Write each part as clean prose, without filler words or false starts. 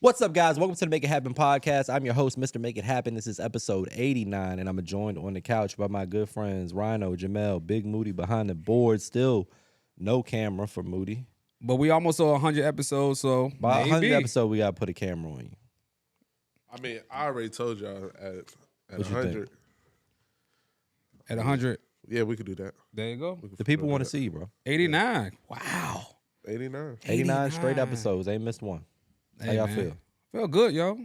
What's up, guys? Welcome to the Make It Happen podcast. I'm your host, Mr. Make It Happen. This is episode 89, and I'm joined on the couch by my good friends, Rhino, Jamel, Big Moody behind the board. Still no camera for Moody. But we almost saw 100 episodes, so By maybe. 100 episode, we got to put a camera on you. I mean, I already told y'all at What you 100. At 100, Yeah, we could do that. there you go. The people want to see you, bro. 89. Wow. 89. 89 straight episodes. Ain't missed one. How Hey, y'all man. feel? Feel good, yo.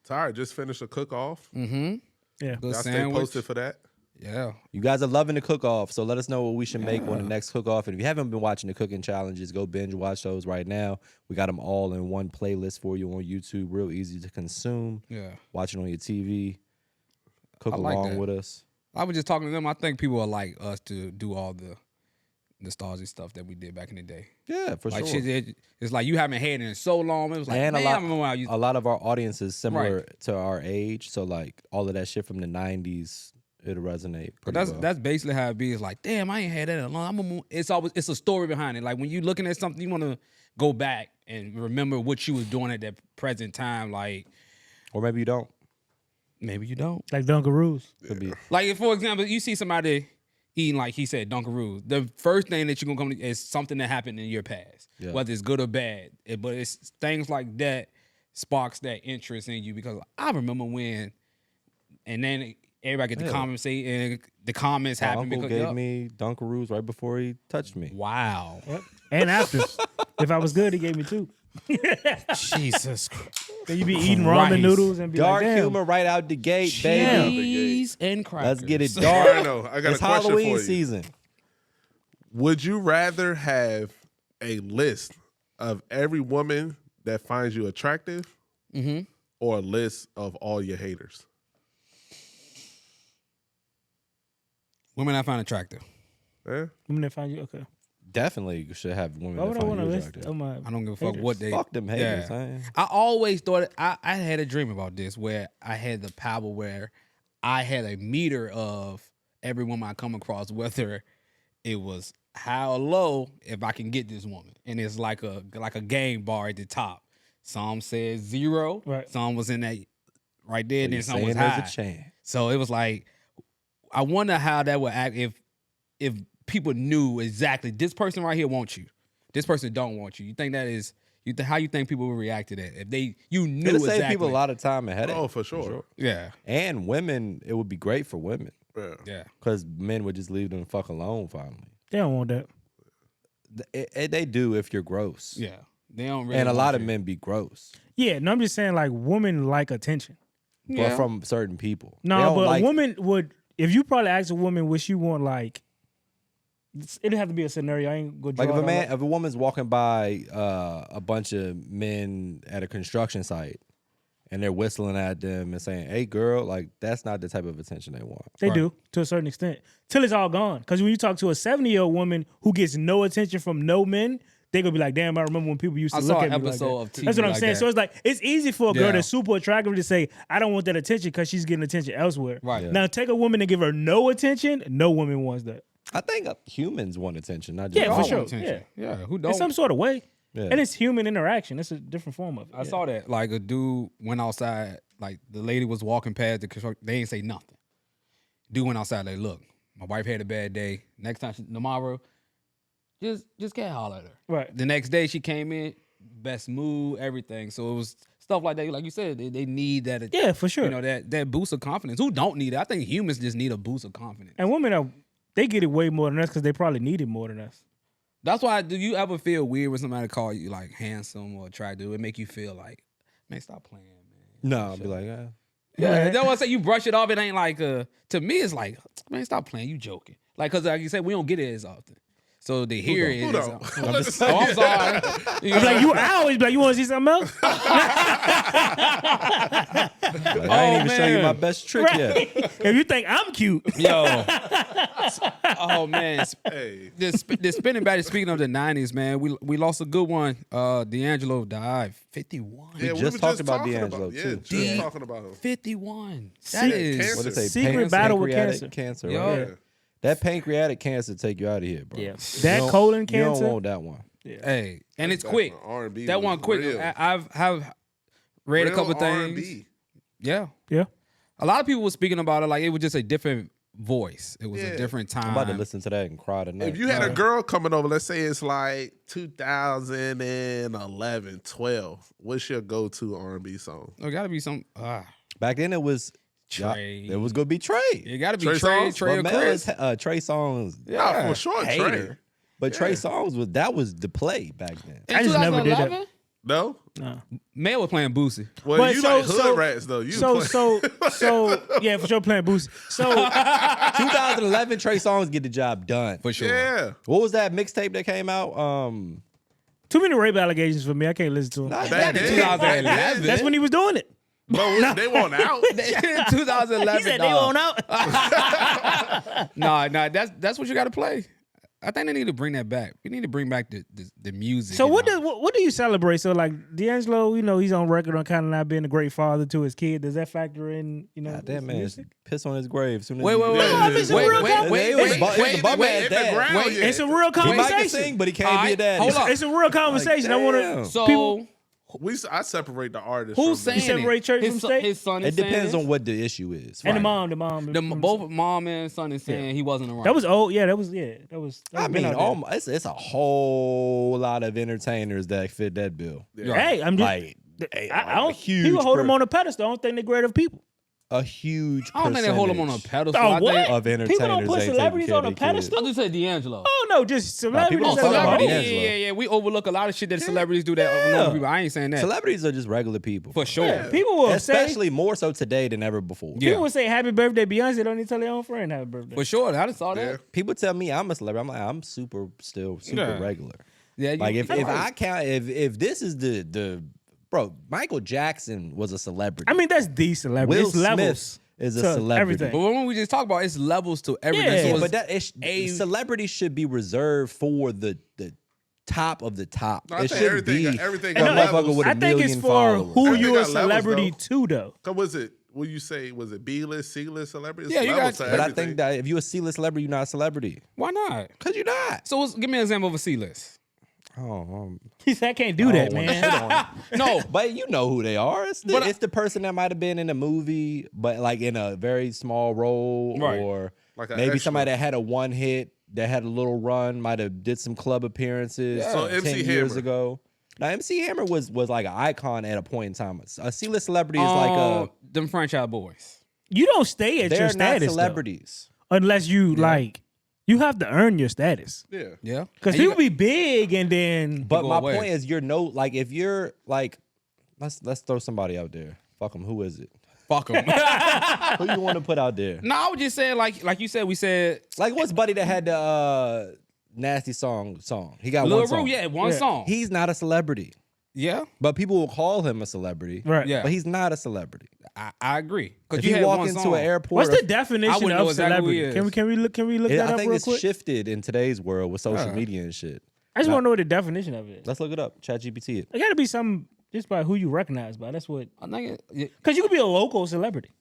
Tired. Just finished a cook off. Mm-hmm. Yeah. Good Y'all stay sandwich. posted for that. Yeah. You guys are loving the cook-off, so let us know what we should make on the next cook-off. And if you haven't been watching the cooking challenges, go binge watch those right now. We got them all in one playlist for you on YouTube. Real easy to consume. Yeah. Watch it on your TV. Cook I like along that. with us. I was just talking to them. I think people are like us to do all the nostalgic stuff that we did back in the day. Yeah, for Like sure. it's like you haven't had it in so long. It was like, And man, I remember when I used a lot of our audience is similar Right. to our age, so like all of that shit from the 90s, it'll resonate pretty well. That's basically how it be. It's like, damn, I ain't had that in a long. It's a story behind it. Like when you looking at something, you want to go back and remember what you was doing at that present time. Like Or maybe you don't. maybe you don't. Like Dunkaroos. Could be. Like if, for example, you see somebody eating like he said Dunkaroos. The first thing that you're gonna come to is something that happened in your past, Yeah. whether it's good or bad. But it's things like that sparks that interest in you because I remember when, and then everybody get the comments say and the comments My happen uncle because gave yup. me Dunkaroos right before he touched me. Wow. Yep. And after. If I was good, he gave me 2. Jesus Christ. Then you be eating ramen Christ. noodles and be Dark like, damn. humor right out the gate, baby. Cheese and crackers. Let's get it I dark. know. I got It's a question Halloween for you. season. Would you rather have a list of every woman that finds you attractive Mm-hmm. or a list of all your haters? Women I find attractive. Yeah? Women that find you, okay. Definitely should have women Why would that I find want to you list attractive. of my I don't give a fuck haters? what they. Fuck them haters, Yeah. man. I always thought I had a dream about this where I had the power where I had a meter of every woman I come across, whether it was high or low, if I can get this woman, and it's like a game bar at the top. Some said 0, Right. some was in that right there, and You're then some saying was there's high. a chance. So it was like, I wonder how that would act if people knew exactly this person right here wants you, this person don't want you. You think that is how you think people would react to that if you knew It'll exactly? save people a lot of time and headache. Oh, for sure. Yeah, And women, it would be great for women Yeah. yeah. because men would just leave them the fuck alone finally. They don't want that. They do if you're gross. Yeah, they don't really. And a want lot of you. men be gross, Yeah, no, I'm just saying, like, women like attention. but Yeah. from certain people. They No, don't but like, a woman would, if you probably ask a woman what she want, like, it'd have to be a scenario. I ain't gonna draw like it all up. if a woman's walking by a bunch of men at a construction site and they're whistling at them and saying, "Hey, girl," like that's not the type of attention they want. They Right. do, to a certain extent. Till it's all gone. Because when you talk to a 70-year-old woman who gets no attention from no men, they gonna be like, damn, I remember when people used to I look saw at an me like that. episode of TV That's what I'm like saying. that. So it's like, it's easy for a girl Yeah. that's super attractive to say, I don't want that attention because she's getting attention elsewhere. Right. Yeah. Now, take a woman and give her no attention, no woman wants that. I think humans want attention, not just Yeah, They for all sure. want attention. Yeah, who In don't? some sort of way. Yeah. And it's human interaction. It's a different form of it. I saw that like a dude went outside, like the lady was walking past the construction. They ain't say nothing. Dude went outside. Like, look, my wife had a bad day. Next time, tomorrow, just can't holler at her. Right. The next day she came in, best mood, everything. So it was stuff like that. Like you said, they need that. Yeah, for sure. You know that boost of confidence. Who don't need it? I think humans just need a boost of confidence. And women, they get it way more than us because they probably need it more than us. That's why. Do you ever feel weird when somebody call you like handsome or attractive? It make you feel like, man, stop playing, man. No, I'll be like, Yeah, that's why I say you brush it off. It ain't like to me. It's like, man, stop playing. You joking? Like, cause like you said, we don't get it as often. So to hear it, Who is, don't? I'm sorry. You I'm know, like, I always be like, you want to see something else? like, I ain't even show you man. my best trick yet. If you think I'm cute, yo, oh man, Hey. this spinning back. Speaking of the '90s, man, we lost a good one. D'Angelo died 51. Yeah, just were talked about talking D'Angelo, yeah, too. just talking about him. 51. See, That is cancer. What did it say? Secret battle with Pancreatic cancer. right? Yo. Yeah. That pancreatic cancer take you out of here, bro. Yeah. You That don't- colon You cancer. don't want that one. Hey, and it's Back quick. when R&B That was one quick. real. I've read a Real couple R&B. things. Yeah. Yeah. A lot of people were speaking about it like it was just a different voice. It was Yeah. a different time. I'm about to listen to that and cry tonight. If you had a girl coming over, let's say it's like 2011, 12, what's your go-to R&B song? There got to be some. Back then it was Trey. It was gonna be Trey. It got to be Trey Trey, Songz? Trey or But man, Chris. Trey Songz. Yeah, for sure, Trey. hater. But Trey Songz was the play back then. In I just never did that. 2011, No? Mel was playing Boosie. Well, But you so- like hood so- rats, though. You So play- yeah, for sure playing Boosie. So 2011, Trey Songz get the job done. For sure. yeah. What was that mixtape that came out? too many rape allegations for me. I can't listen to him. Not Back that then. 2011. That's when he was doing it. But they want out. 2011. He said they dog. won't out. Nah, that's what you got to play. I think they need to bring that back. We need to bring back the music. So and what all. do you celebrate? So like D'Angelo, he's on record on kind of not being a great father to his kid. Does that factor in? that his man music? piss on his grave. Soon as Wait, he- wait, Yeah, wait, it's a wait, real wait, con- wait, it was wait, bu- it was wait, a bum wait, ass in the dad. ground Wait, yet. It's a real He conversation. might can sing, but he can't be a Alright, dad. hold up. It's a real conversation. I want damn. to. So I separate the artist. who's from saying the- You separate it? church His from son- state? His son It is saying depends this? on what the issue is. And the Right. mom. Both mom and son is saying he wasn't around. That was old. Yeah, that was. That was I been mean, out there. it's a whole lot of entertainers that fit that bill. Hey, I'm just. Like I don't. huge People hold per- him on a pedestal. I don't think they're great of people. a huge. I don't think they hold him on a percentage pedestal. Oh, I what? think, of People don't entertainers. put they take celebrities care on of a their kids. pedestal? I just said D'Angelo. Oh no, just celebrities. people don't are talk about celebrities. D'Angelo. Yeah. We overlook a lot of shit that celebrities do that normal people. I ain't saying that Celebrities are just regular people. for sure. Yeah, people will say. Especially more so today than ever before. Yeah. People will say happy birthday, Beyonce. Don't need to tell their own friend happy birthday. For sure. I just saw that. Yeah. People tell me I'm a celebrity. I'm like, I'm super Yeah. regular. Yeah. Like if right. I count if this is the bro, Michael Jackson was a celebrity. I mean, that's the celebrity. Will It's levels Smith is a to celebrity. everything. But when we just talk about it's levels to everything. Yeah, So Yeah, it's- but that is celebrity should be reserved for the top of the top. No, I it think should be everything a got motherfucker levels. with a I think it's million for followers. who Everything you're a got levels, celebrity though. to, though. What was it? What you say? Was it B-list, C-list celebrity? It's Yeah, you levels got- to But I everything. think that if you're a C-list celebrity, you're not a celebrity. why not? Cause you're not. So give me an example of a C list. Oh, He said, I can't do that, I don't wanna man. shit on it. No, But you know who they are. It's the, But I- it's the person that might have been in a movie, but like in a very small role, Right. or Like an maybe extra. somebody that had a one hit, that had a little run, might have did some club appearances So 10 MC years Hammer. ago. Now MC Hammer was like an icon at a point in time. A C-list celebrity is like a them franchise boys. You don't stay at they're your not status, though, celebrities. unless you like. You have to earn your status Yeah. Yeah, because And you people be big and then. But go my away. point is, you're no like if you're like, let's throw somebody out there. Fuck them. Who is it? fuck them. Who you want to put out there? No, I was just saying, like you said, we said Like what's Buddy that had the nasty song? He got Lil one song. Ru, yeah, one Yeah. song. He's not a celebrity, Yeah, but people will call him a celebrity. Right. Yeah. But he's not a celebrity. I agree. If Because you you had walk one into song. an airport, What's the or- I definition wouldn't know of exactly who he celebrity? is. Can we look I that up think real it's quick? shifted in today's world with social media and shit. I just want to know what the definition of it is. Let's look it up. ChatGPT it. It got to be something just by who you recognize by. That's what. I think Because you could be a local celebrity.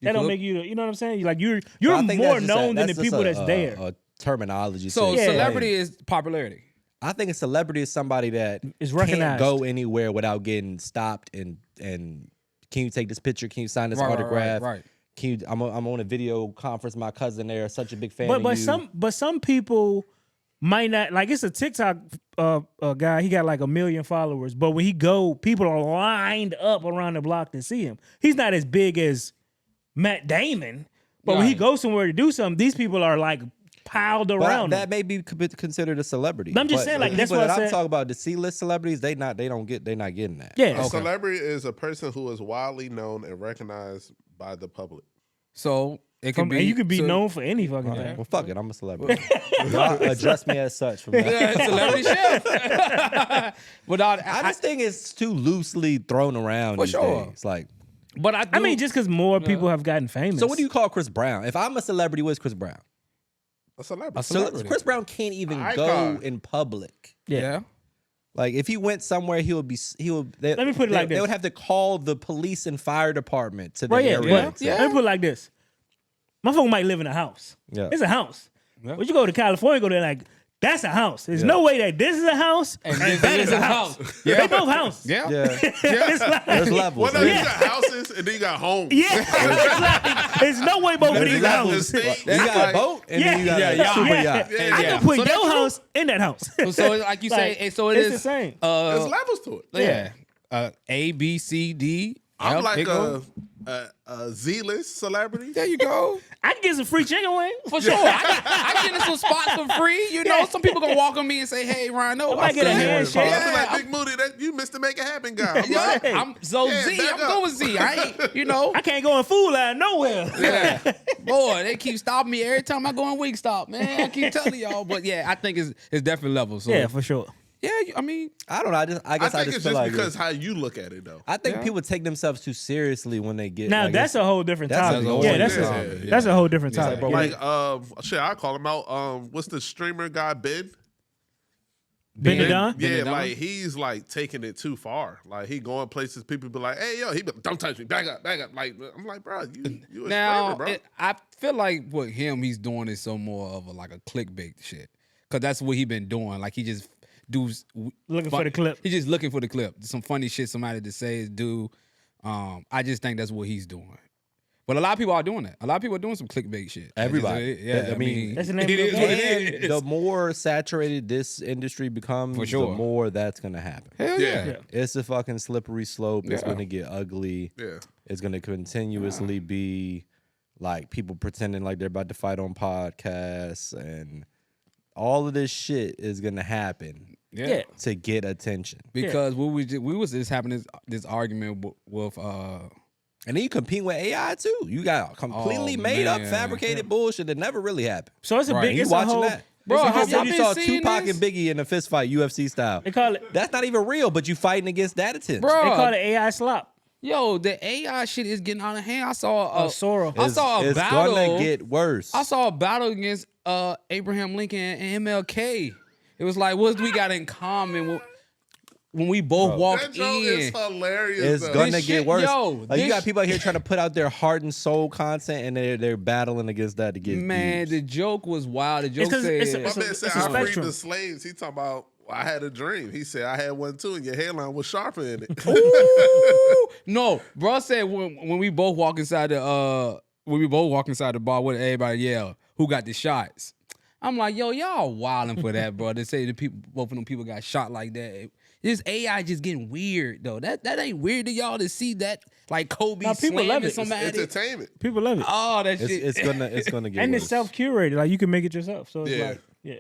That don't could. make you. You know what I'm saying? Like you're But I think more that's just known than the just people that's there. A terminology. so. to Celebrity explain. is popularity. I think a celebrity is somebody that Is can't recognized. go anywhere without getting stopped and can you take this picture? Can you sign this autograph? Right. Can you? I'm on a video conference. My cousin there, such a big fan. But of you. some people might not like. It's a TikTok guy. He got like 1 million followers. But when he go, people are lined up around the block to see him. He's not as big as Matt Damon. But when he Right. goes somewhere to do something, these people are like piled But around. that him. may be considered a celebrity. But I'm just But saying, the like, that's people what that I I'm said. talking about. The C-list celebrities, they're not getting that. Yeah. A celebrity is a person who is widely known and recognized by the public. So it can And be. you could be so- known for any fucking thing. Well, fuck it. I'm a celebrity. Y'all address me as such from now. Yeah, celebrity chef. Without, I just think it's too loosely thrown around For these sure. days. Like, but I, do, I mean, just because more people have gotten famous. so what do you call Chris Brown? If I'm a celebrity, what's Chris Brown? A celebrity. So Celebrity. Chris Brown can't even Icon. go in public. yeah. Like if he went somewhere, he would. Let me put it like They this. would have to call the police and fire department to the Right, yeah, area. but let me put it like this. My phone might live in a house. Yeah. It's a house. Yeah. But you go to California, go to like That's a house. There's no way that this is a house and this that is is a a house. house. They both house. Yeah. Yeah, It's like, there's levels. Well, no, man. you got houses and then you got homes. yeah. It's like, there's no way both of There's these levels. houses. Estate. You got Like- a boat and then you got Yeah, a yeah, super yeah. yacht. Yeah, I yeah. can put So your that's house in that house. So like you say, Like, so it it's is the same. There's levels to it. Yeah. A, B, C, D. I'm Yep, like it goes. a Z-list celebrity. There you go. I can get some free chicken wings. For sure. I get in some spots for free. You know, some people gonna walk on me and say, "Hey, Rhino, might get a handshake. I'll be Yeah, like, Big Moody, that you Mr. Make It Happen guy. I'm yeah, like, I'm so Yeah, Z. back I'm up. going Z. I ain't, you know. I can't go in food line nowhere. Yeah. Boy, they keep stopping me every time I go in Wingstop, man. I keep telling y'all. But yeah, I think it's definitely levels. So Yeah, for sure. yeah, I mean, I don't know. I guess I I think just it's feel just like because how you look at it, though. I think Yeah. people take themselves too seriously when they get. Now like, that's it's- a whole different that's topic. a whole Yeah, that's different a topic. that's a whole different Yeah. topic. bro, Yeah. Like, shit, I call him out. What's the streamer guy, Ben? Ben the Don? Yeah, Ben the Don? like he's like taking it too far. Like he going places, people be like, "Hey, yo," he be, "Don't touch me, back up, back up." Like I'm like, bro, you a now streamer, bro. I feel like with him, he's doing is so more of like a clickbait shit, because that's what he been doing. Like he just Looking for the clip. He's just looking for the clip. Some funny shit somebody to say is do. I just think that's what he's doing. But a lot of people are doing that. A lot of people are doing some clickbait shit. Everybody. Yeah, I mean, That's the name it of the is game. what it is. the more saturated this industry becomes, For sure. the more that's gonna happen. Hell Yeah. yeah. Yeah. It's a fucking slippery slope. It's Yeah. gonna get ugly. Yeah. It's gonna continuously be like people pretending like they're about to fight on podcasts, and all of this shit is gonna happen Yeah. to get attention. Because we was just having this argument with And then you compete with AI too. You got completely made up, man. fabricated bullshit that never really happened. So it's a Right. big. You It's a watching whole. that? Bro, It's have like y'all you been saw seeing Tupac this? and Biggie in a fist fight, UFC style. They call it. That's not even real, but you fighting against that attention. bro. They call it AI slop. Yo, the AI shit is getting out of hand. I saw Sora. I saw a it's battle. gonna get worse. I saw a battle against Abraham Lincoln and MLK. It was like, what do we got in common when we both That walked joke in? is hilarious. It's though. gonna This get shit- worse. yo, like you this got people out here trying to put out their heart and soul content, and they're battling against that to get Man, views. the joke was wild. The joke 'cause said, it's a- My it's a- man said, it's a "I freed spectrum. the slaves." He talking about, I had a dream. He said, I had one too, and your hairline was sharper in it. Ooh. No, bro said when we both walk inside the bar, what everybody yell, "Who got the shots?" I'm like, yo, y'all wilding for that, bro. They say the people, both of them people got shot like that. This AI just getting weird though. That ain't weird to y'all to see that, like Kobe Now, people love slamming it. somebody. Entertainment. People love it. Oh, that shit. it's gonna get And worse. it's self curated. Like you can make it yourself. So it's Yeah. like, yeah.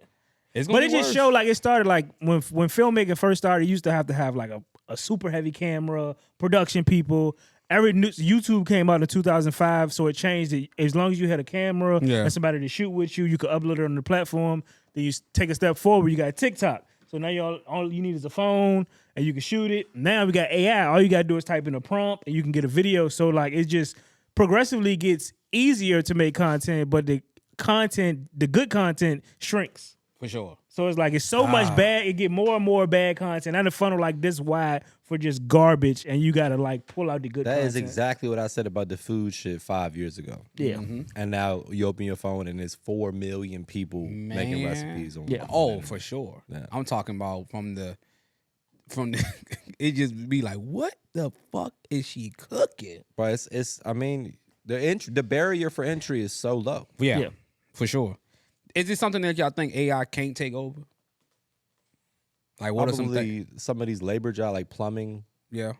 It's gonna But it be just worse. showed like it started like when filmmaking first started, you used to have like a super heavy camera, production people. YouTube came out in 2005, so it changed it. As long as you had a camera Yeah. and somebody to shoot with you, you could upload it on the platform. Then you take a step forward, you got TikTok. So now all you need is a phone and you can shoot it. Now we got AI. All you gotta do is type in a prompt and you can get a video. So like it just progressively gets easier to make content, but the good content shrinks. for sure. So it's like it's so much bad, it get more and more bad content. And the funnel like this wide for just garbage, and you gotta like pull out the good That content. is exactly what I said about the food shit 5 years ago. Yeah. And now you open your phone and there's 4 million people making Man. recipes on. Yeah. Oh, for sure. Yeah. I'm talking about from the it just be like, what the fuck is she cooking? But it's I mean the barrier for entry is so low. Yeah. for sure. Is this something that y'all think AI can't take over? Like what are some things? Probably some of these labor jobs like plumbing. Yeah.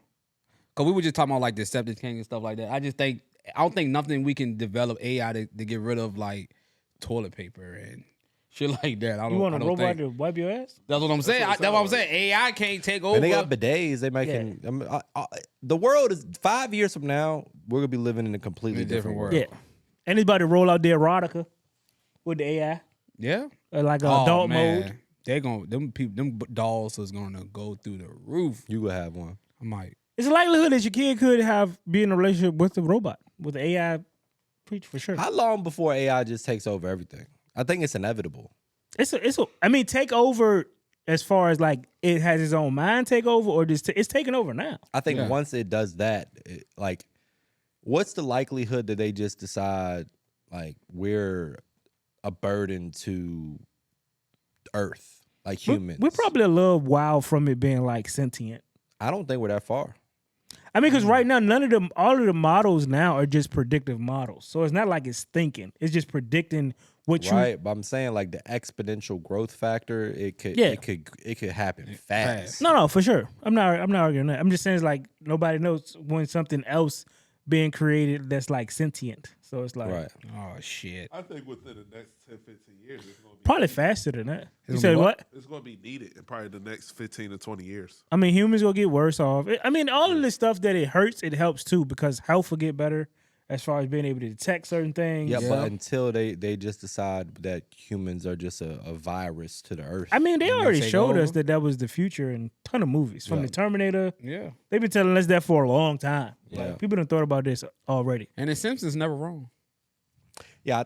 Cause we were just talking about like the septic tank and stuff like that. I don't think nothing we can develop AI to get rid of like toilet paper and shit like that. You want I a don't robot think. to wipe your ass? That's what I'm saying. That's what I'm saying. AI can't take over. And they got bidets. They making. I mean, the world is 5 years from now. We're gonna be living in a completely In a different different world. Yeah. Anybody roll out the erotica with the AI? Yeah. Like Oh, adult man. mode? They're gonna them dolls is gonna go through the roof. You will have one. I'm like, It's a likelihood that your kid could be in a relationship with a robot, with the AI preach for sure. How long before AI just takes over everything? I think it's inevitable. I mean, take over as far as like it has its own mind take over, or just it's taking over now. I think Yeah. once it does that, like, what's the likelihood that they just decide like we're a burden to Earth, like We- humans. We're probably a little while from it being like sentient. I don't think we're that far. I mean, because right now, all of the models now are just predictive models. So it's not like it's thinking. It's just predicting what you. Right, but I'm saying like the exponential growth factor, it could happen fast. No, for sure. I'm not arguing that. I'm just saying it's like nobody knows when something else being created that's like sentient. So it's like Right. Oh shit. I think within the next 10, 15 years, it's going to be probably faster than that. You It's said what? what? It's going to be needed in probably the next 15 to 20 years. I mean, humans will get worse off. I mean, all of the stuff that it hurts, it helps too because health will get better as far as being able to detect certain things. Yeah, Yeah. but until they just decide that humans are just a virus to the earth. I mean, they And they already take showed us over. that was the future in a ton of movies. From Yeah. the Terminator, Yeah. they've been telling us that for a long time. Yeah. Like, people done thought about this already. And the Simpsons never wrong. Yeah,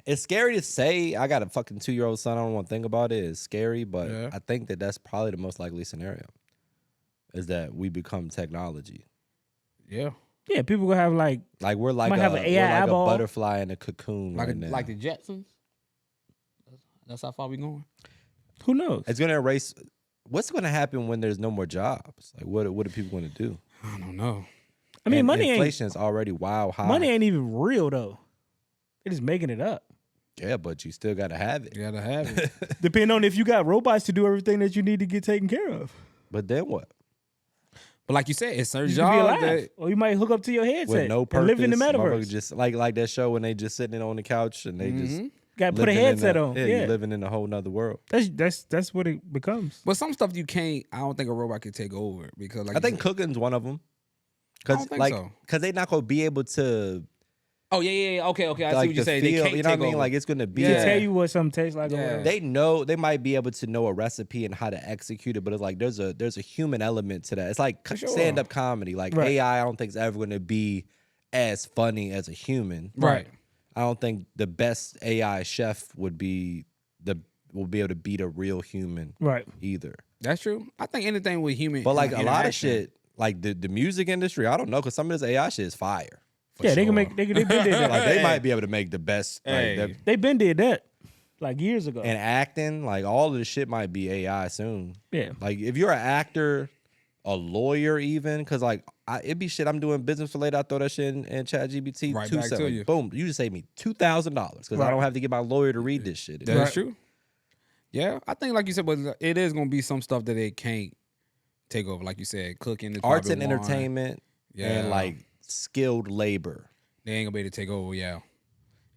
it's scary to say. I got a fucking 2-year-old son. I don't want to think about it. It's scary, but Yeah. I think that that's probably the most likely scenario. Is that we become technology. Yeah. Yeah, people gonna have like Like we're like Might a, have an we're AI like eyeball. a butterfly in a cocoon Like right now. like the Jetsons. That's how far we going. who knows? It's gonna erase. What's gonna happen when there's no more jobs? Like what are people gonna do? I don't know. I mean, And money inflation is already wild high. ain't even real though. They're just making it up. Yeah, but you still gotta have it. You gotta have it. Depending on if you got robots to do everything that you need to get taken care of. But then what? But like you said, it's certain You could be jobs alive, that or you might hook up to your headset With no and purpose. live in the motherfucker motherverse. Just like that show when they just sitting on the couch and they just Got to put a living in headset a- on. Yeah, Yeah, you living in a whole nother world. that's what it becomes. But some stuff you can't. I don't think a robot can take over because, like, I you think said- cooking's one of them. I don't think so. Cause they not gonna be able to Oh yeah. Okay. I see like what you're the saying. They feel. can't You know take what I mean? over. Like it's gonna be. Yeah. Tell you what something tastes like. Or Yeah. whatever. They know they might be able to know a recipe and how to execute it, but it's like there's a human element to that. It's like sure. stand up comedy. Like Right. AI, I don't think is ever gonna be as funny as a human. right. I don't think the best AI chef will be able to beat a real human Right. either. That's true. I think anything with human, But like a lot of interaction, shit, like the music industry, I don't know, because some of this AI shit is fire. for Yeah, they can sure. make. They been did that. Like they might be able to make the best. Hey. Like, They been did that like years ago. and acting, like all of the shit might be AI soon. Yeah. Like if you're an actor, a lawyer, even, because like it'd be shit. I'm doing business related. I throw that shit in ChatGPT. Right 2 back to seconds. you. Boom. You just save me $2,000 because I Right. don't have to get my lawyer to read this shit. That's Right. true. Yeah, I think like you said, but it is gonna be some stuff that they can't take over. Like you said, cooking, is Arts and probably one. entertainment and Yeah. like skilled labor. They ain't gonna be able to take over. Yeah,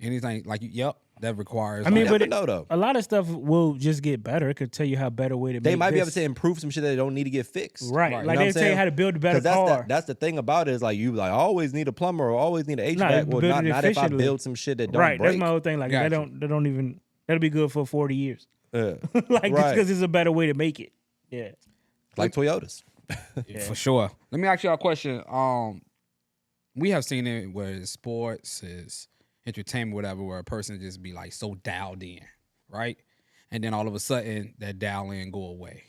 anything like yep, that requires. I mean, Never but know though. a lot of stuff will just get better. It could tell you how better way to. They make might be able this. to improve some shit that they don't need to get fixed. Right. Right. Like You know they what I'm tell you saying? how to build a better 'Cause that's car. that's the thing about it is like you like I always need a plumber or always need an HVAC. you Well, build not, it not if I efficiently. build some shit that don't Right. break. That's my whole thing. Like Gotcha. they don't even. That'll be good for 40 years. Yeah. Like just Right. because it's a better way to make it. Yeah. Like Toyotas. for sure. Let me ask you a question. We have seen it where it's sports, is entertainment, whatever, where a person just be like so dialed in, right? And then all of a sudden that dial in go away.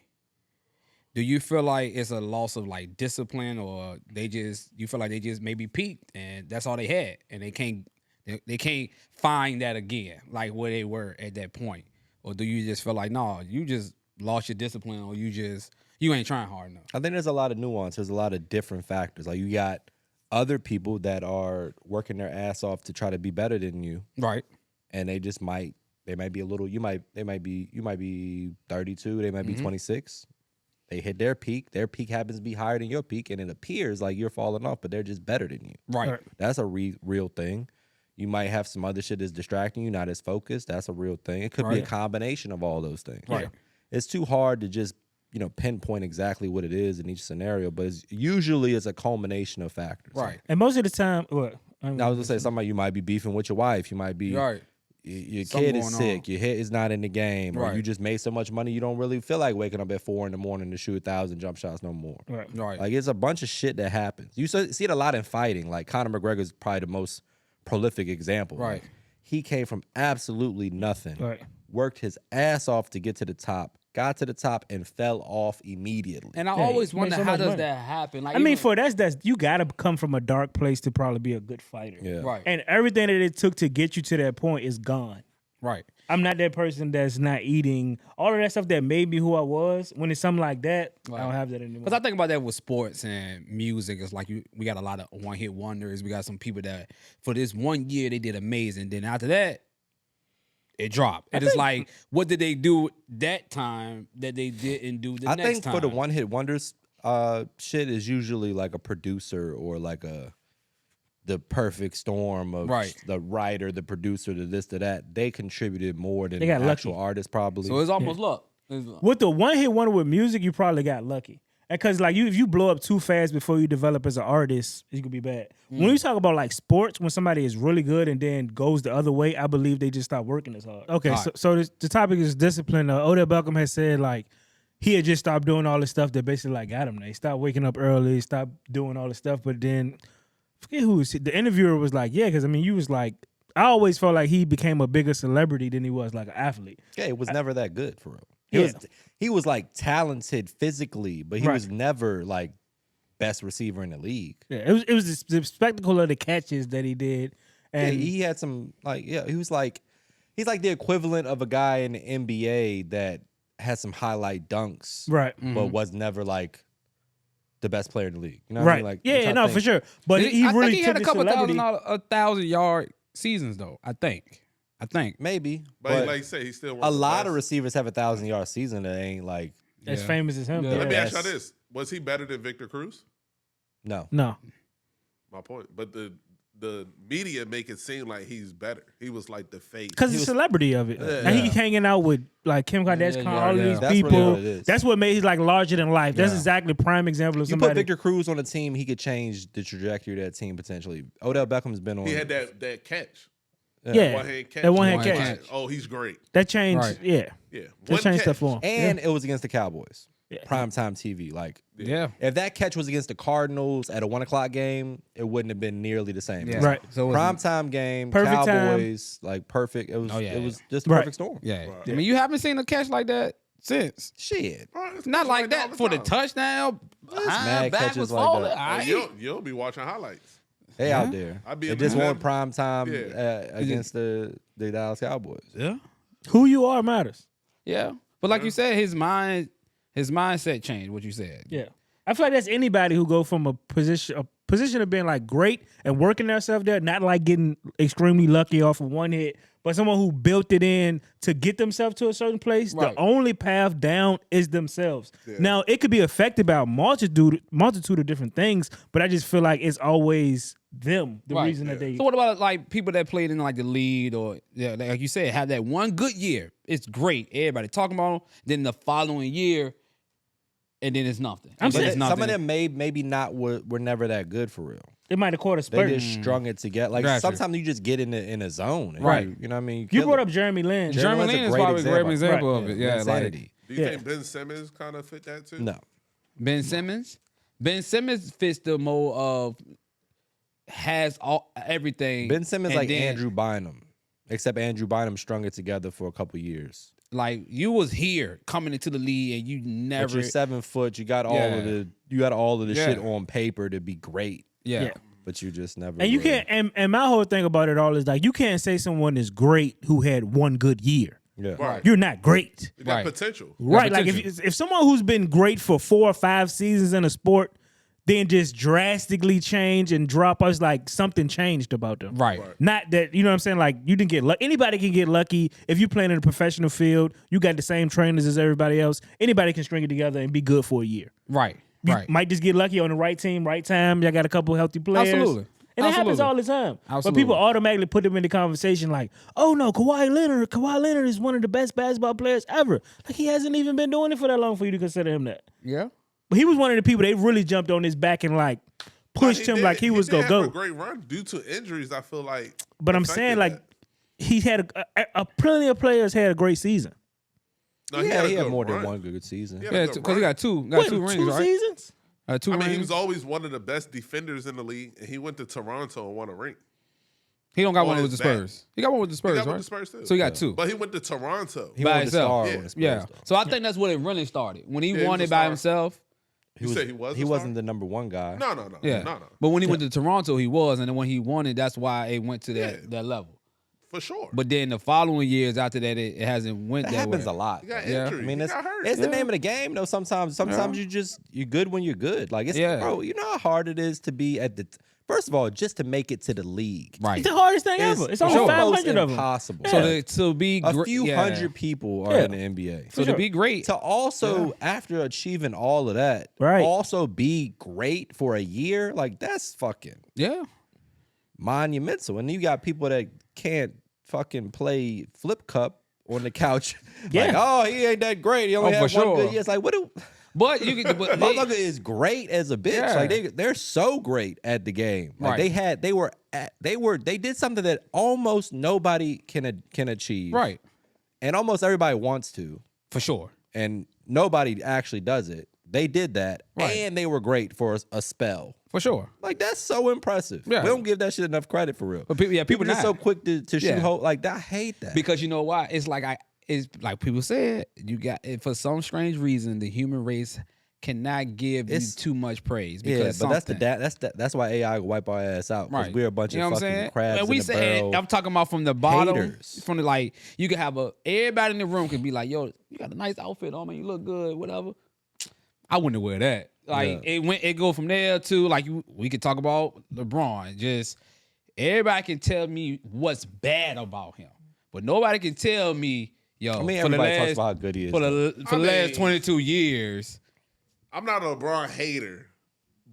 Do you feel like it's a loss of like discipline, or you feel like they just maybe peaked and that's all they had, and they can't find that again, like where they were at that point? Or do you just feel like no, you just lost your discipline, or you ain't trying hard enough? I think there's a lot of nuance. There's a lot of different factors. Like you got other people that are working their ass off to try to be better than you, Right. and they might be a little. You might be 32. They might be 26. They hit their peak. Their peak happens to be higher than your peak, and it appears like you're falling off, but they're just better than you. Right. Right. That's a real thing. You might have some other shit that's distracting you, not as focused. That's a real thing. It could be a Right. combination of all those things. Right. It's too hard to just pinpoint exactly what it is in each scenario, but usually it's a culmination of factors. Right. And most of the time, what? I was gonna say somebody you might be beefing with your wife. You might be Right. your Something kid is going sick. on. Your hit is not in the game, or Right. you just made so much money you don't really feel like waking up at 4 a.m. to shoot 1,000 jump shots no more. Right. Right. Like it's a bunch of shit that happens. You see it a lot in fighting. Like Conor McGregor is probably the most prolific example. Right. Like, he came from absolutely nothing. Right. Worked his ass off to get to the top. Got to the top and fell off immediately. And I Yeah, always he made wonder so how much does money. that happen? Like I mean, even- for that's you gotta come from a dark place to probably be a good fighter. Yeah. right, And everything that it took to get you to that point is gone. right. I'm not that person that's not eating all of that stuff that made me who I was. When it's something like that, I don't have that anymore. Because I think about that with sports and music. It's like we got a lot of one-hit wonders. We got some people that for this 1 year they did amazing. Then after that, it dropped. And it's like, what did they do that time that they didn't do the I next think time? for the one hit wonders, shit is usually like a producer or like the perfect storm of the writer, the producer, the this, to that. They contributed more than They the got actual lucky. artist probably. So it's almost luck. It's luck. With the one hit wonder with music, you probably got lucky. Because like if you blow up too fast before you develop as an artist, it could be bad. When you talk about like sports, when somebody is really good and then goes the other way, I believe they just stop working as hard. Okay, so the topic is discipline. Odell Beckham has said like he had just stopped doing all the stuff that basically like got him there. He stopped waking up early, stopped doing all the stuff, but then forget who was the interviewer was like, yeah, because I mean you was like I always felt like he became a bigger celebrity than he was like an athlete. Yeah, it was never that good for real. Yeah. He was like talented physically, but he was never like best receiver in the league. Yeah, it was the spectacle of the catches that he did, and he had some he was like he's like the equivalent of a guy in the NBA that had some highlight dunks, right, but was never like the best player in the league. You know what I mean? Like yeah, no, for sure. But he I really think he took had a the couple celebrity. 1,000-yard seasons though. I think. maybe, But like you say, he still a lot of receivers have 1,000-yard season that ain't like as famous as him. Yeah. Let me ask Yes. y'all this: was he better than Victor Cruz? no. My point. But the media make it seem like he's better. He was like the face. Because the celebrity of it. Now he hanging out with like Kim Kardashian, all of these That's really people. what it is. That's what made he's like larger than life. That's exactly prime example of You put somebody. Victor Cruz on a team, he could change the trajectory of that team potentially. Odell Beckham's been on. He had that catch. yeah, One hand catch. that one hand One-hand catch. catch. Oh, he's great. That changed. Right. Yeah, Yeah. that One changed catch. stuff for him. and it was against the Cowboys. Yeah. Primetime TV. Like, Yeah. if that catch was against the Cardinals at a 1:00 game, it wouldn't have been nearly the same. Yeah. Right. So it was- Primetime game, Perfect time. Cowboys, like perfect. It was. Oh, yeah, it was just a Right. perfect storm. Yeah. I mean, you haven't seen a catch like that since. Shit. Bro, it's Not like all that for the time. touchdown. mad Back catches was like falling. that. All right. You'll be watching highlights. They out there. I'd be They in just the want gym. prime time Yeah. against the Dallas Cowboys. Yeah. Who you are matters. Yeah. But like you said, his mindset changed. What you said. Yeah, I feel like that's anybody who go from a position of being like great and working themselves there, not like getting extremely lucky off of one hit, but someone who built it in to get themselves to a certain place. Right. The only path down is themselves. Now it could be affected by a multitude of different things, but I just feel like it's always them. The Right. reason that they So what about like people that played in like the lead or like you said, have that one good year? It's great. Everybody talking about them. Then the following year, and then it's nothing. I'm And then saying it's nothing. Some of them maybe not were never that good for real. they might have caught a They spurt. just strung it together. Like Gotcha. sometimes you just get in a zone, and Right. You know what I mean? You kill brought it. up Jeremy Lin. Jeremy Jeremy Lin's a Lin is great probably a great example Right. of it. Yeah, like Insanity. Do you Yeah. think Ben Simmons kind of fit that too? No. Ben Simmons. Ben Simmons fits the mold of has everything. Ben Simmons and like then, Andrew Bynum, except Andrew Bynum strung it together for a couple years. Like you was here coming into the league and you But never. you're 7 foot. You got all of Yeah. the Yeah. shit on paper to be great, Yeah. Yeah. but you just never. And you were. can't, and my whole thing about it all is like you can't say someone is great who had one good year. Yeah. Right. You're not great. You got Right. potential. Right. Like potential. if someone who's been great for 4 or 5 seasons in a sport then just drastically change and drop us, like something changed about them. Right. Not that, you know what I'm saying? Like you didn't get lucky. Anybody can get lucky. If you're playing in a professional field, you got the same trainers as everybody else. Anybody can string it together and be good for a year. Right. You Right. might just get lucky on the right team, right time. Y'all got a couple healthy players. Absolutely. And it happens Absolutely. all the time. But Absolutely. people automatically put them in the conversation like, oh no, Kawhi Leonard is one of the best basketball players ever. Like he hasn't even been doing it for that long for you to consider him that. Yeah. But he was one of the people they really jumped on his back and like pushed him like he was did gonna have go. a great run due to injuries. I feel like, But I'm affected saying like that. he had a plenty of players had a great season. No, Yeah, a he had good more than run. one good season. Yeah. Yeah, good because he run. got two Wait, rings, 2 right? seasons? Two I mean, rings. he was always one of the best defenders in the league, and he went to Toronto and won a ring. He don't got one on with the his back. Spurs. He got one with the He Spurs, got right? with the Spurs too. So he got two. But he went to Toronto. He By wanted to himself. star Yeah. on the Spurs, Yeah. though. So I think that's when it really started. When he Yeah, he won was a it by star. himself. You said he was. He a wasn't star? the number one guy. No. Yeah. No. But when he went to Toronto, he was. And then when he won it, that's why it went to that level. for sure. But then the following years after that, it hasn't went That that happens way. a lot. He got Yeah. injured. I mean, He it's got hurt. the name of the game, though. Sometimes you're good when you're good. Like, it's, Yeah. bro, you know how hard it is to be at the. First of all, just to make it to the league. Right. It's the hardest thing ever. It's only sure. 500 of them. Impossible. So to be a few hundred people are Yeah. in the NBA. So sure. to be great, To also, after achieving all of that, Right. also be great for a year, like that's fucking yeah. monumental. And you got people that can't fucking play flip cup on the couch. Like, Yeah. oh, he ain't that great. He only Oh, had for one good sure. year. It's like, what do But you can. But motherfucker is great as a bitch. Yeah. Like they're so great at the game. Like Right. they did something that almost nobody can achieve. right. And almost everybody wants to. For sure. And nobody actually does it. They did that, Right. and they were great for a spell. For sure. Like that's so impressive. Yeah. We don't give that shit enough credit for real. But people just not. so quick to shoot Yeah. hope. Like I hate that. Because you know why? It's like people said, you got for some strange reason the human race cannot give you It's- too much praise. Yeah, Because but something- that's why AI will wipe our ass out. Because Right. we're a bunch You know of what I'm fucking saying? crabs And we in the say, barrel. I'm talking about from the bottom, haters. from the like, you can have everybody in the room can be like, yo, you got a nice outfit on, man, you look good, whatever. I wouldn't wear that. Like it go from there to like we could talk about LeBron. Just everybody can tell me what's bad about him, but nobody can tell me, yo. I mean, for the everybody talks last- about how good he is. for the I last mean- 22 years. I'm not a LeBron hater,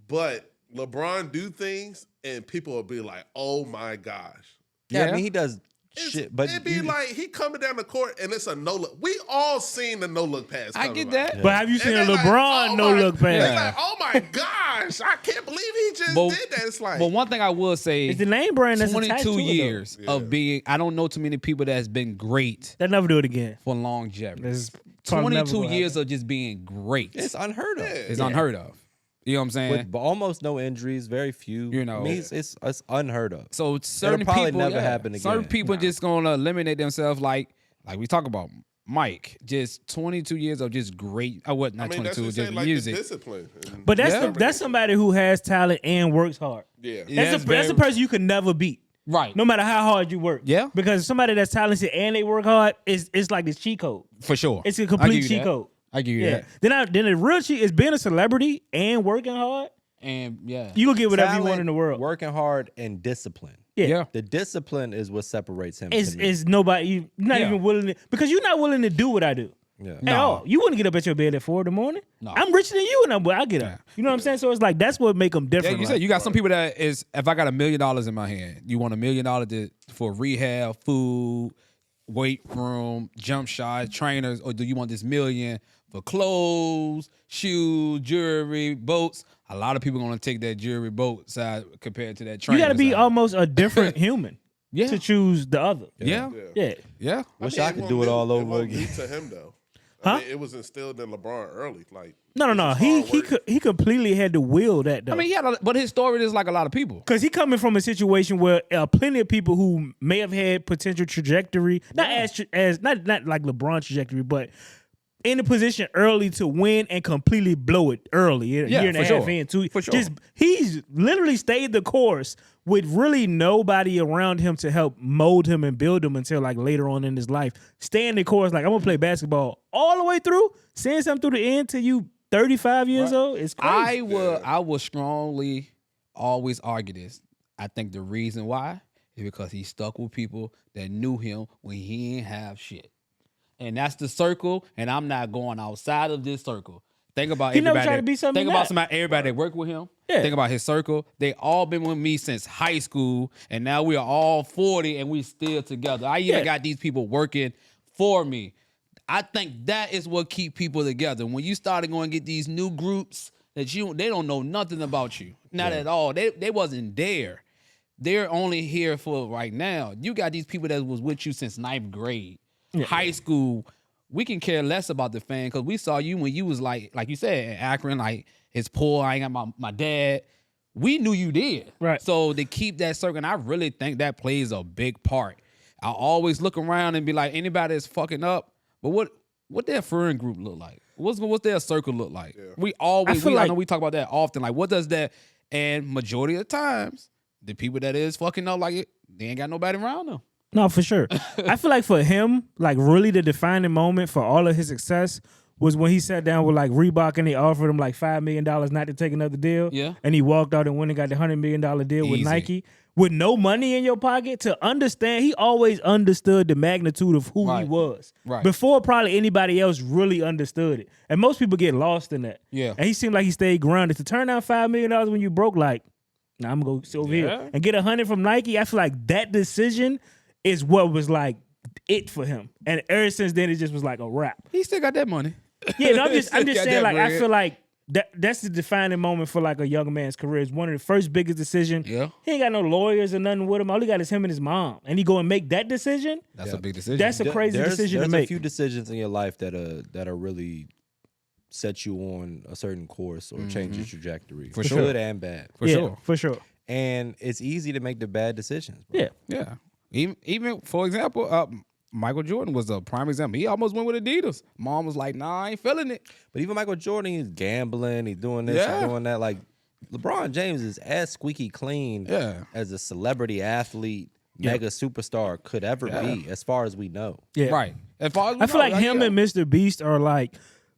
but LeBron do things and people will be like, "Oh my gosh." yeah, I Yeah. mean he does It's- shit, but it'd be like he coming down the court and it's a no look. We all seen the no look pass. I coming get by. that. But have you seen a And they like, LeBron oh no my- look They pass? like, oh my gosh, I can't believe he just But- did that. It's like, But one thing I will say, It's the name brand that's attached to 22 it, though. years Yeah. of being, I don't know too many people that's been great They'll never do it again. for longevity. This is probably never 22 gonna years of just being great. it's unheard of. It's unheard of. You know what I'm saying? With almost no injuries, very few. You know. I mean, it's unheard of. So certain probably people never happen Certain again. people just gonna eliminate themselves, like we talk about Mike. Just 22 years of just great. I wasn't I not mean, that's 22, just just like music. the discipline. And- But that's Yeah. that's somebody who has talent and works hard. yeah. Yeah. That's That's a very- person you can never beat. Right. No matter how hard you work. Yeah. Because somebody that's talented and they work hard it's like this cheat code. For sure. It's a I complete give you cheat that. code. I give you Yeah. that. Then the real cheat is being a celebrity and working hard. And yeah. You gonna get whatever you want Talent, in the world. working hard, and discipline. yeah. The discipline is what separates him. It's to me. it's nobody you're not Yeah. even willing to because you're not willing to do what I do. Yeah. At all. You wouldn't get up at your bed at 4 a.m. No. I'm richer than you, and I get up. You know what I'm saying? So it's like that's what make them Yeah, different. you said you got some people that is, if I got $1 million in my hand, you want $1 million for rehab, food, weight room, jump shot, trainers, or do you want this million for clothes, shoes, jewelry, boats? A lot of people gonna take that jewelry boat side compared to that you trainer. got to be side. almost a different human Yeah. to choose the other. Yeah. Yeah. Yeah. Wish I could do it all over again. To him though. Huh? I mean, it was instilled in LeBron early. Like No. this is hard work. He completely had to will that though. I mean, yeah, but his story is like a lot of people. Because he coming from a situation where plenty of people who may have had potential trajectory, not as not like LeBron trajectory, but in a position early to win and completely blow it early, a Yeah, year and a for half sure. in. Two, For sure. just he's literally stayed the course with really nobody around him to help mold him and build him until like later on in his life. Staying the course, like I'm gonna play basketball all the way through, seeing something through the end till you 35 years old. It's crazy. I will strongly always argue this. I think the reason why is because he stuck with people that knew him when he ain't have shit. And that's the circle, and I'm not going outside of this circle. Think about He never everybody. tried to be something Think he's about not. somebody, everybody that worked with him. Yeah. Think about his circle. They all been with me since high school, and now we are all 40 and we still together. I even Yeah. got these people working for me. I think that is what keep people together. When you started going to get these new groups that they don't know nothing about you, not at all. They wasn't there. They're only here for right now. You got these people that was with you since 9th grade, high school. We can care less about the fan because we saw you when you was like you said, in Akron, like it's poor. I ain't got my dad. We knew you did. Right. So to keep that circle, and I really think that plays a big part. I always look around and be like, anybody that's fucking up, but what their friend group look like? What's their circle look like? We always, feel I like- know we talk about that often. Like, what does that? And majority of the times, the people that is fucking up like it, they ain't got nobody around them. No, for sure. I feel like for him, like really the defining moment for all of his success was when he sat down with like Reebok and they offered him like $5 million not to take another deal. Yeah. And he walked out and went and got the $100 million deal with Easy. Nike with no money in your pocket to understand. He always understood the magnitude of who he Right. was. Right. Before probably anybody else really understood it. And most people get lost in that. Yeah. And he seemed like he stayed grounded. To turn down $5 million when you broke, like, nah, I'm gonna go sit over Yeah. here and get 100 from Nike. I feel like that decision is what was like it for him. And ever since then, it just was like a wrap. He still got that money. Yeah, no, I'm just Got saying, that like, I bread. feel like that's the defining moment for like a young man's career. It's one of the first biggest decisions. Yeah. He ain't got no lawyers or nothing with him. All he got is him and his mom. And he go and make that decision. That's a big decision. That's a crazy decision to There's make. a few decisions in your life that are really set you on a certain course or change your trajectory. For sure. Good and bad. for yeah, sure. For sure. And it's easy to make the bad decisions. Bro. Yeah. Yeah. Even for example, Michael Jordan was a prime example. He almost went with Adidas. Mom was like, "Nah, I ain't feeling it." But even Michael Jordan, he's gambling, he's doing this, Yeah. he's doing that. Like LeBron James is as squeaky clean Yeah. as a celebrity athlete, mega superstar could ever be, as far as we know. Yeah. Right. As far as we I feel know, like him yeah. and Mr. Beast are like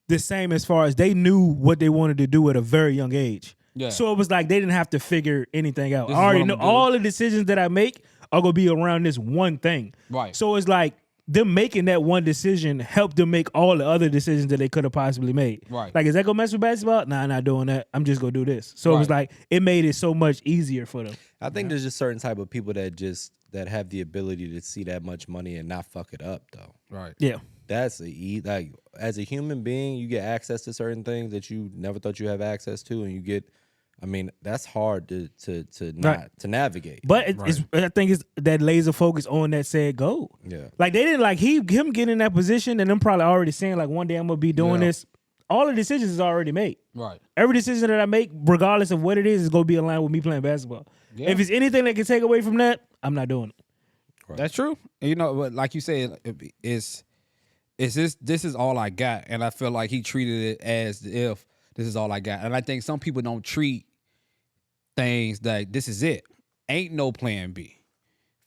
the same as far as they knew what they wanted to do at a very young age. Yeah. So it was like they didn't have to figure anything out. This I is already what know I'ma do. all the decisions that I make are gonna be around this one thing. Right. So it's like them making that one decision helped them make all the other decisions that they could have possibly made. Right. Like, is that gonna mess with basketball? Nah, I'm not doing that. I'm just gonna do this. So it was Right. like it made it so much easier for them. I think there's just certain type of people that have the ability to see that much money and not fuck it up though. Right. Yeah. That's like as a human being, you get access to certain things that you never thought you have access to, and you get. I mean, that's hard to not to navigate. But it's I think it's that laser focus on that said goal. Yeah. Like they didn't like him getting in that position and them probably already saying like one day I'm gonna be doing Yeah. this. All the decisions is already made. Right. Every decision that I make, regardless of what it is gonna be aligned with me playing basketball. Yeah. If it's anything that can take away from that, I'm not doing it. That's true. And you know, but like you said, this is all I got, and I feel like he treated it as if this is all I got. And I think some people don't treat things like this is it. Ain't no plan B.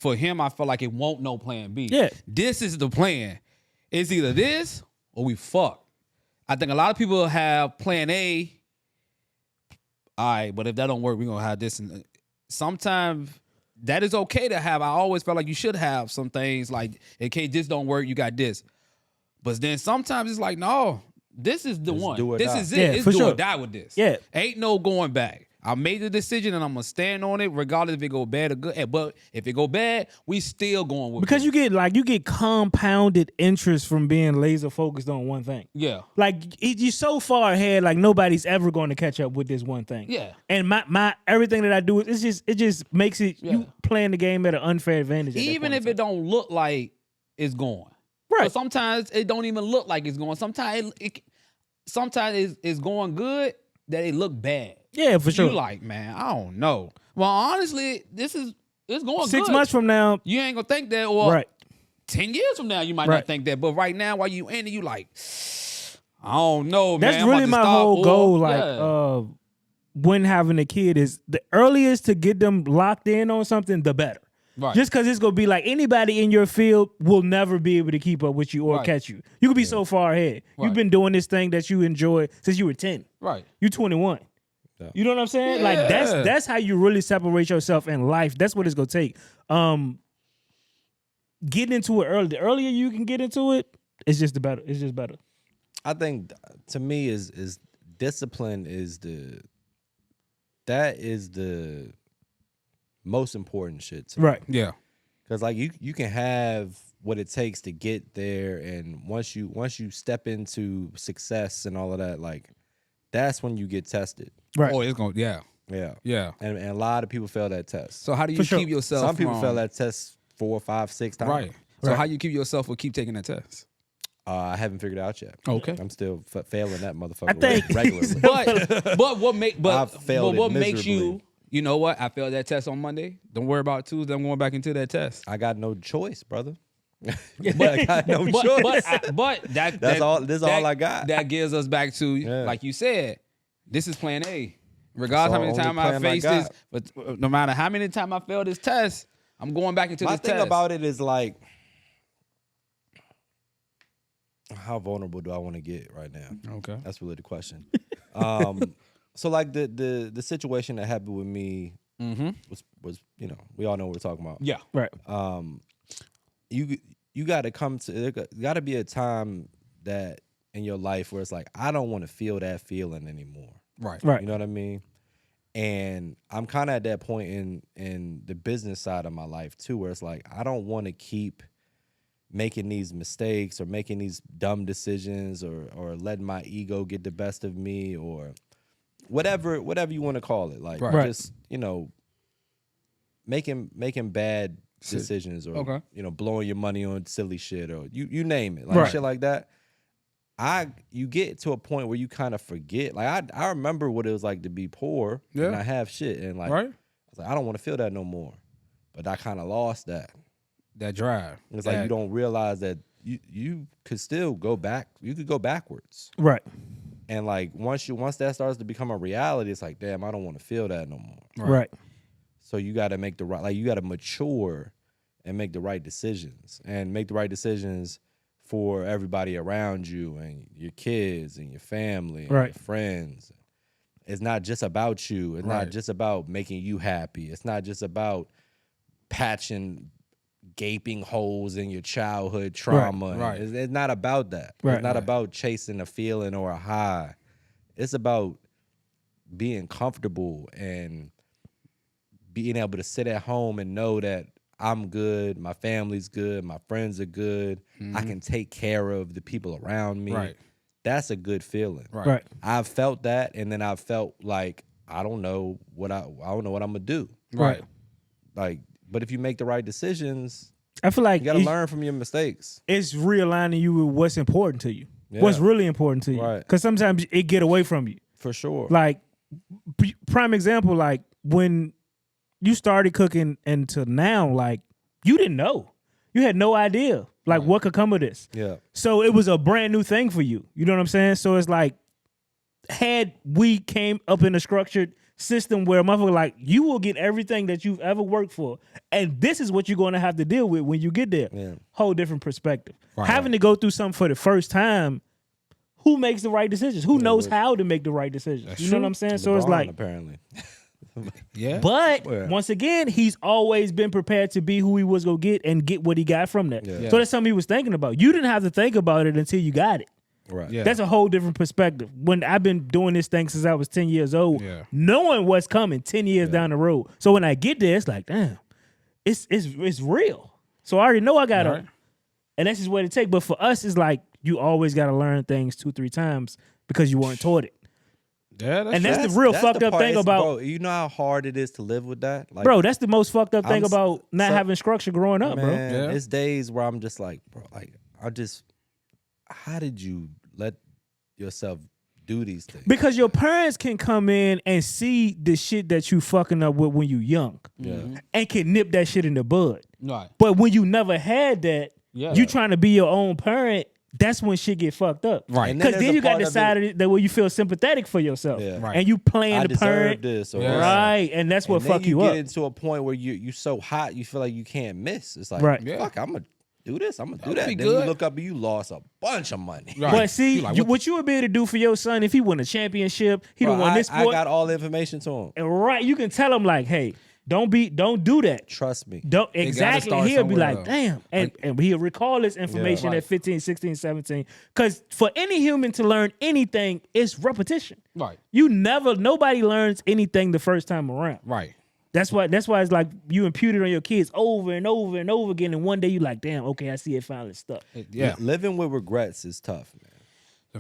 For him, I feel like it won't no plan B. Yeah. This is the plan. It's either this or we fuck. I think a lot of people have plan A. All right, but if that don't work, we're gonna have this. And sometimes that is okay to have. I always felt like you should have some things like, in case this don't work, you got this. But then sometimes it's like, no, this is the Just one. do or This die. is it. Yeah, It's for do sure. or die with this. Yeah. Ain't no going back. I made the decision and I'm gonna stand on it, regardless if it go bad or good. But if it go bad, we still going with Because it. you get compounded interest from being laser focused on one thing. Yeah. Like you're so far ahead, like nobody's ever going to catch up with this one thing. Yeah. And my everything that I do, it just makes it Yeah. you playing the game at an unfair advantage. at that Even point if in it don't look like it's going. Right. But sometimes it don't even look like it's going. Sometimes it's going good that it look bad. Yeah, for sure. You like, man, I don't know. Well, honestly, it's going 6 good. months from now, You ain't gonna think that, or right? 10 years from now, you might Right. not think that. But right now, while you in it, you like, I don't know, That's man. I'm really about to my stop, whole or- goal. Like, yeah. when having a kid is the earliest to get them locked in on something, the better. Right. Just because it's gonna be like anybody in your field will never be able to keep up with you or Right. catch you. You could be so far ahead. Right. You've been doing this thing that you enjoy since you were 10. Right. You 21. Yeah. You know what I'm saying? Like Yeah. that's how you really separate yourself in life. That's what it's gonna take. Getting into it early. The earlier you can get into it, it's just the better. It's just better. I think to me is discipline is the most important shit to me. Right. Yeah. Because like you can have what it takes to get there, and once you step into success and all of that, like that's when you get tested. Right. Oh, it's going, yeah. Yeah. Yeah. And a lot of people fail that test. So how do you For sure. keep yourself Some people from, fail that test 4, 5, 6 times. Right. So Right. how you keep yourself from keep taking that test? I haven't figured it out yet. Okay. I'm still failing that motherfucker I think- regularly. But what make I've but failed it what makes you miserably. you know what? I failed that test on Monday. Don't worry about Tuesday. I'm going back into that test. I got no choice, brother. I got no But choice. that's all- this is all I got. That gives us back to like you said. This is plan A. Regardless how many That's the times I only plan I face this, but no matter how many times I fail this test, I'm going back into My this thing test. about it is like, how vulnerable do I want to get right now? Okay. That's really the question. So like the situation that happened with me was we all know what we're talking about. Yeah. Right. You got to come to there got to be a time that in your life where it's like I don't want to feel that feeling anymore. Right. Right. You know what I mean? And I'm kind of at that point in the business side of my life too, where it's like I don't want to keep making these mistakes or making these dumb decisions or letting my ego get the best of me or whatever you want to call it. Like Right. just, making bad decisions or Okay. blowing your money on silly shit or you name it. Like Right. shit like that. You get to a point where you kind of forget. Like I remember what it was like to be poor and Yeah. not have shit. And like Right. I was like, I don't want to feel that no more. But I kind of lost that. That drive. It's like you don't realize that you could still go back. You could go backwards. Right. And like once that starts to become a reality, it's like, damn, I don't want to feel that no more. Right. So you got to make you got to mature and make the right decisions and make the right decisions for everybody around you and your kids and your family and Right. your friends. It's not just about you. It's not just about making you happy. It's not just about patching gaping holes in your childhood trauma. Right. It's not about that. Right. It's not about chasing a feeling or a high. It's about being comfortable and being able to sit at home and know that I'm good, my family's good, my friends are good. I can take care of the people around me. Right. That's a good feeling. Right. I've felt that, and then I've felt like I don't know what I'm gonna do. Right. Like, but if you make the right decisions, I feel like you gotta learn from your mistakes. it's realigning you with what's important to you. Yeah. What's really important to you. Right. Because sometimes it get away from you. For sure. Like, prime example, like when you started cooking until now, like you didn't know. You had no idea like what could come of this. Yeah. So it was a brand new thing for you. You know what I'm saying? So it's like, had we came up in a structured system where motherfucker like you will get everything that you've ever worked for, and this is what you're going to have to deal with when you get there. Yeah. Whole different perspective. Right. Having to go through something for the first time, who makes the right decisions? Who knows how to make the right decisions? You know what I'm saying? So it's LeBron, like, apparently. Yeah. but Yeah. once again, he's always been prepared to be who he was gonna get and get what he got from that. Yeah. So that's something he was thinking about. You didn't have to think about it until you got it. Right. Yeah. That's a whole different perspective. When I've been doing this thing since I was 10 years old, Yeah. knowing what's coming 10 years down the road. So when I get there, it's like, damn, it's real. So I already know I got Right. to, and that's just what it takes. But for us, it's like you always got to learn things 2-3 times because you weren't taught it. Yeah, And that's the real fucked up thing about, bro, you know how hard it is to live with that? Like, bro, that's the most fucked up thing I'm s- about not so- having structure growing up, bro. man, Yeah. it's days where I'm just like, bro, like how did you let yourself do these things? Because your parents can come in and see the shit that you fucking up with when you young Yeah. and can nip that shit in the bud. right. But when you never had that, Yeah. you trying to be your own parent, that's when shit get fucked up. Right. And Because there's then a you got part the of side it- of it that where you feel sympathetic for yourself. Yeah. Right. And you playing I the deserve parent. this, or Yeah. Right. And that's what and then fuck you get up. into a point where you so hot, you feel like you can't miss. It's like, Right. Yeah. fuck, I'm gonna do this. I'm gonna do That'd that. be Then good. you look up and you lost a bunch of money. Right. But see, You like, what you would be able to do for your son if he won a championship, he Bro, done won I, this I sport. got all the information to him. And right, you can tell him like, hey, don't do that. Trust me. Don't gotta exactly. start He'll be somewhere like, else. damn. And he'll recall this information Right. at 15, 16, 17. Because for any human to learn anything, it's repetition. Right. Nobody learns anything the first time around. Right. That's why it's like you impute it on your kids over and over and over again. And one day you like, damn, okay, I see it finally stuck. Yeah. Living with regrets is tough, man.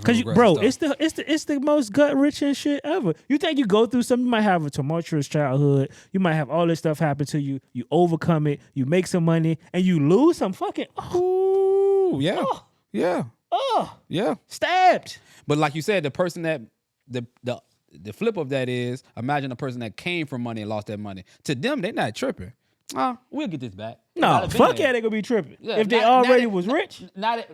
Cause bro, it's the most gut wrenching shit ever. You think you go through something, you might have a tumultuous childhood, you might have all this stuff happen to you, you overcome it, you make some money, and you lose some fucking Ooh, yeah. Yeah. Yeah. stabbed. But like you said, the person that the flip of that is imagine a person that came from money and lost that money. To them, they not tripping. We'll get this back. No, I'd have been fuck there. yeah, they gonna be tripping. Yeah, if they not already that- was rich. Not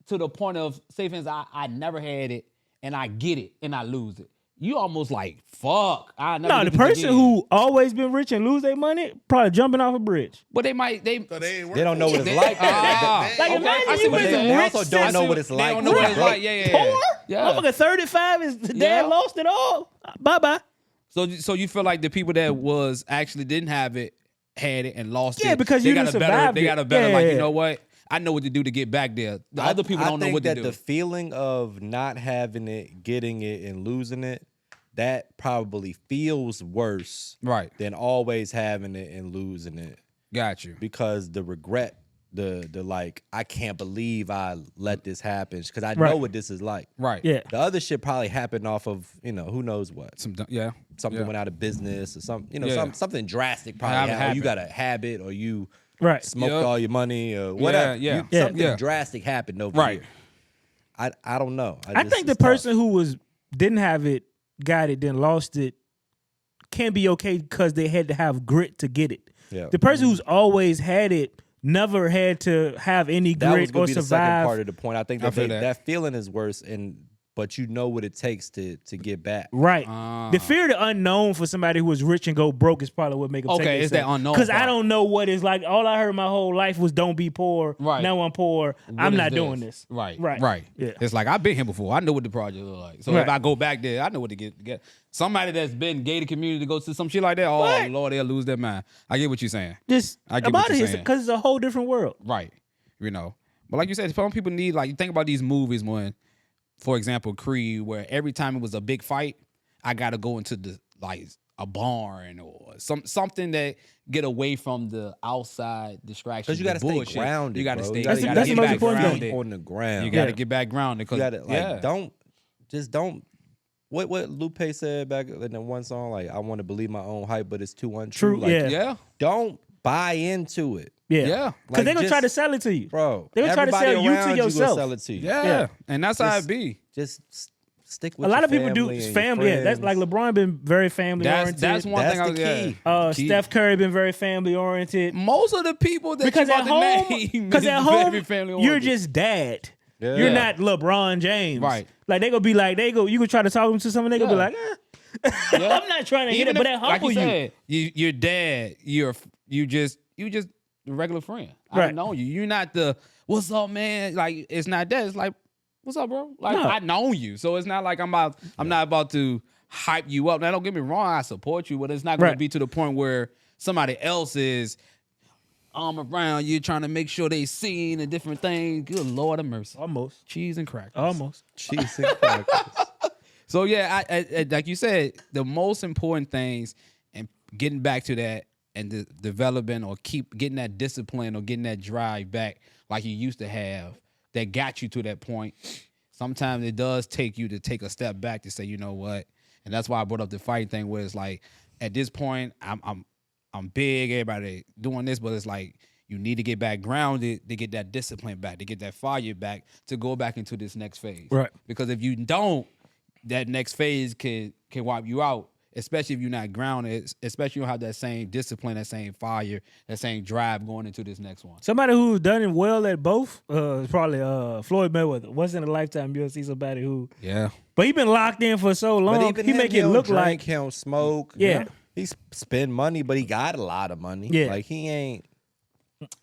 to the point of say for instance, I never had it and I get it and I lose it. you almost like fuck. I never No, do the this person again. who always been rich and lose their money probably jumping off a bridge. But they So they ain't They don't know what it's They- like. Ah. Like, Okay, imagine I see you what was you're a They rich also don't know what it's They like. don't know what it's Broke. like. Yeah. Poor? Yeah. Motherfucker 35 is the dad Yeah. lost it all. Bye-bye. So you feel like the people that was actually didn't have it had it and lost it. Yeah, because they you got done a better. survived They it. got a better. Yeah, Like, yeah. you know what? I know what to do to get back there. The other people don't know what to I do. think that the feeling of not having it, getting it, and losing it, that probably feels worse Right. than always having it and losing it. Got you. Because the regret, the like, I can't believe I let this happen because I Right. know what this is like. Right. Yeah. The other shit probably happened off of, who knows what. Something Something went out of business or something, Yeah. something drastic probably Happened. happened. Or you got a habit or you Right. smoked Yep. all your money or whatever. Yeah. Something Yeah. drastic happened over Right. here. I don't know. I think the person who didn't have it, got it, then lost it, can be okay because they had to have grit to get it. Yeah. The person who's always had it never had to have any that was grit going or to be the second survive. part of the point. I think I that feel that. that. Feeling is worse, but you know what it takes to get back. Right. Ah. The fear of the unknown for somebody who was rich and go broke is probably what make them Okay, it's that unknown Because I part. don't know what it's like. All I heard my whole life was don't be poor. Right. Now I'm poor. What I'm is not doing this. Right. Right. Right. Yeah. It's like I've been here before. I know what the project look like. So Right. if I go back there, I know what to get. Somebody that's been gated community to go to some shit like that. Oh What? Lord, they'll lose their mind. I get what you're saying. Just I get about what you're it saying. because it's a whole different world. Right. But like you said, some people need, like, you think about these movies when, for example, Creed, where every time it was a big fight, I got to go into a barn or something that get away from the outside distractions. Because you got to the stay bullshit. grounded. You got to bro. stay. You gotta You got that's to the get most back important thing. grounded. on the ground. You got to Yeah. get back grounded. You got to yeah. don't. What Lupe said back in that one song, like, I want to believe my own hype, but it's too untrue. True, Like, yeah. Yeah. Don't buy into it, Yeah. Yeah. Because Like, they're going to try just- to sell it to you. bro. They would try to Everybody sell you to around gonna yourself. sell it to you. Yeah. Yeah. And that's how Just- it be. Just stick with A lot your of people do family and family. your Yeah, that's like friends. LeBron been very family oriented. That's one That's thing. the key. Key. Steph Curry been very family oriented. Most of the people that Because you at about to home, name because is at very home, family you're oriented. just dad. Yeah. You're not LeBron James. Right. Like they gonna be like you gonna try to talk them to someone. They gonna be Yeah. like, I'm not trying to hit it, but that like humble you you. said, your dad, you just a regular friend. I Right. don't know you. You're not the what's up, man. Like, it's not that. It's like, what's up, bro? Like, No. I know you, so it's not like I'm not about to hype you up. Now, don't get me wrong. I support you, but it's not going Right. to be to the point where somebody else is arm around you trying to make sure they seen and different things. Good Lord of mercy. Almost. Cheese and crackers. Almost. Cheese and crackers. So yeah, I like you said, the most important things and getting back to that and developing or keep getting that discipline or getting that drive back like you used to have that got you to that point. Sometimes it does take you to take a step back to say, you know what, and that's why I brought up the fighting thing. Where it's like at this point, I'm big, everybody doing this, but it's like you need to get back grounded to get that discipline back, to get that fire back, to go back into this next phase. Right. Because if you don't, that next phase can wipe you out, especially if you're not grounded, especially you don't have that same discipline, that same fire, that same drive going into this next one. Somebody who's done it well at both is probably Floyd Mayweather. Once in a lifetime, you'll see somebody who, Yeah. but he been locked in for so But long. even He him, make he it don't look drink, like he don't smoke. Yeah. He spend money, but he got a lot of money. Yeah. Like he ain't.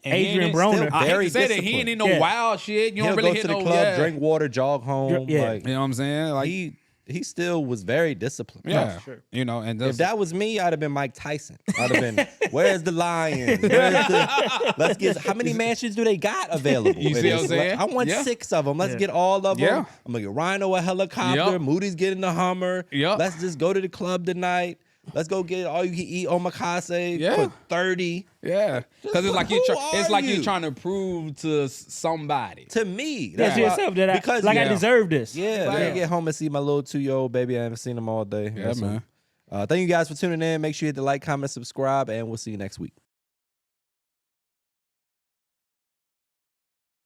Adrian still Broner. I hate very to say that he disciplined. ain't in no Yeah. wild shit. You He'll don't really go hit to the no club, yeah. drink water, jog home. Yeah. Like You know what I'm saying? Like he still was very disciplined. yeah, sure. you know, and If that was me, I'd have been Mike Tyson. I'd have been, where's the lion? Let's get, how many mansions do they got available? You see what I'm saying? I want Yeah. 6 of them. Let's Yeah. get all of them. Yeah. I'm going to get Rhino a helicopter. Yep. Moody's getting the Hummer. Yep. Let's just go to the club tonight. Let's go get all you can eat omakase Yeah. for 30. yeah, because it's like who it's are like you? you're trying to prove to somebody. To me. That's why- yourself that because, I yeah. deserve this. Yeah, Right. I get home and see my little 2-year-old baby. I haven't seen him all day. Yeah, So, man. thank you guys for tuning in. Make sure you hit the like, comment, subscribe, and we'll see you next week.